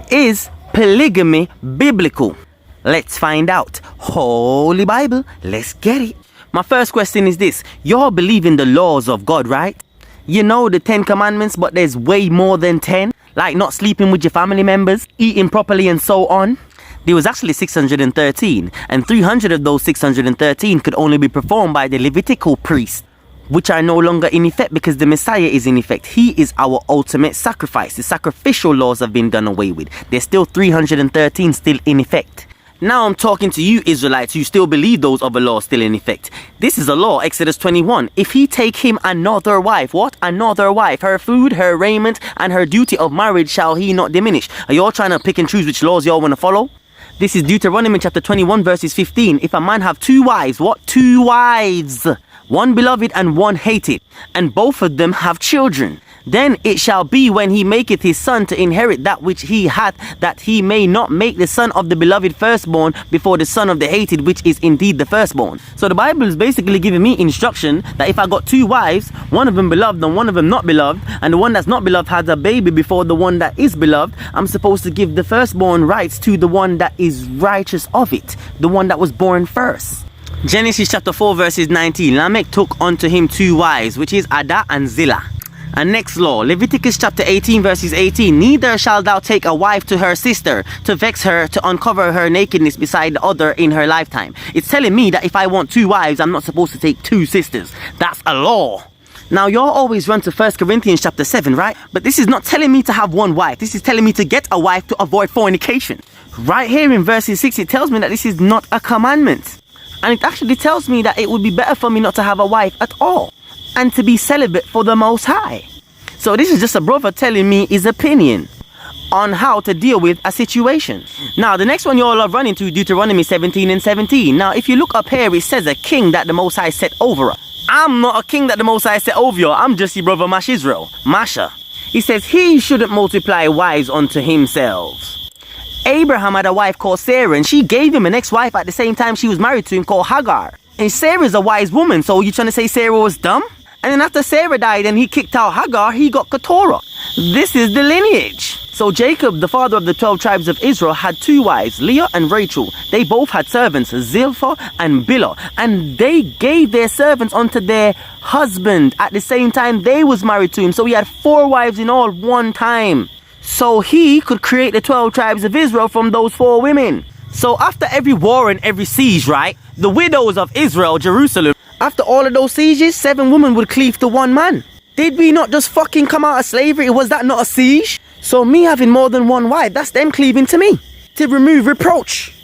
Is polygamy biblical? Let's find out. Holy Bible, let's get it. My first question is this. Y'all believe in the laws of God, right? You know the 10 commandments, but there's way more than 10. Like not sleeping with your family members, eating properly and so on. There was actually 613, and 300 of those 613 could only be performed by the Levitical priests, which are no longer in effect because the Messiah is in effect. He is our ultimate sacrifice. The sacrificial laws have been done away with. There's still 313 still in effect. Now I'm talking to you Israelites who still believe those other laws still in effect. This is a law, Exodus 21. If he take him another wife, what? Another wife. Her food, her raiment, and her duty of marriage shall he not diminish. Are y'all trying to pick and choose which laws y'all want to follow? This is Deuteronomy chapter 21 verses 15. If a man have 2 wives, what? 2 wives. One beloved and one hated, and both of them have children. Then it shall be when he maketh his son to inherit that which he hath, that he may not make the son of the beloved firstborn before the son of the hated, which is indeed the firstborn. So the Bible is basically giving me instruction that if I got 2 wives, one of them beloved and one of them not beloved, and the one that's not beloved has a baby before the one that is beloved, I'm supposed to give the firstborn rights to the one that is righteous of it, the one that was born first. Genesis chapter 4 verses 19. Lamech took unto him 2 wives, which is Adah and Zillah. And next law, Leviticus chapter 18 verses 18. Neither shalt thou take a wife to her sister, to vex her, to uncover her nakedness beside the other in her lifetime. It's telling me that if I want 2 wives, I'm not supposed to take 2 sisters. That's a law. Now y'all always run to 1 Corinthians chapter 7, right? But this is not telling me to have 1 wife. This is telling me to get a wife to avoid fornication. Right here in verses 6, it tells me that this is not a commandment. And it actually tells me that it would be better for me not to have a wife at all, and to be celibate for the Most High. So this is just a brother telling me his opinion on how to deal with a situation. Now the next one you all are running to, Deuteronomy 17 and 17. Now if you look up here, it says a king that the Most High set over us. I'm not a king that the Most High set over you. I'm just your brother Mash Israel, Masha. He says he shouldn't multiply wives unto himself. Abraham had a wife called Sarah, and she gave him an ex-wife at the same time she was married to him called Hagar. And Sarah's a wise woman, so you trying to say Sarah was dumb? And then after Sarah died and he kicked out Hagar, he got Keturah. This is the lineage. So Jacob, the father of the 12 tribes of Israel, had 2 wives, Leah and Rachel. They both had servants, Zilpah and Bilhah. And they gave their servants unto their husband at the same time they was married to him. So he had 4 wives in all one time. So he could create the 12 tribes of Israel from those 4 women. So after every war and every siege, right, the widows of Israel, Jerusalem, after all of those sieges, 7 women would cleave to 1 man. Did we not just fucking come out of slavery? Was that not a siege? So me having more than 1 wife, that's them cleaving to me, to remove reproach.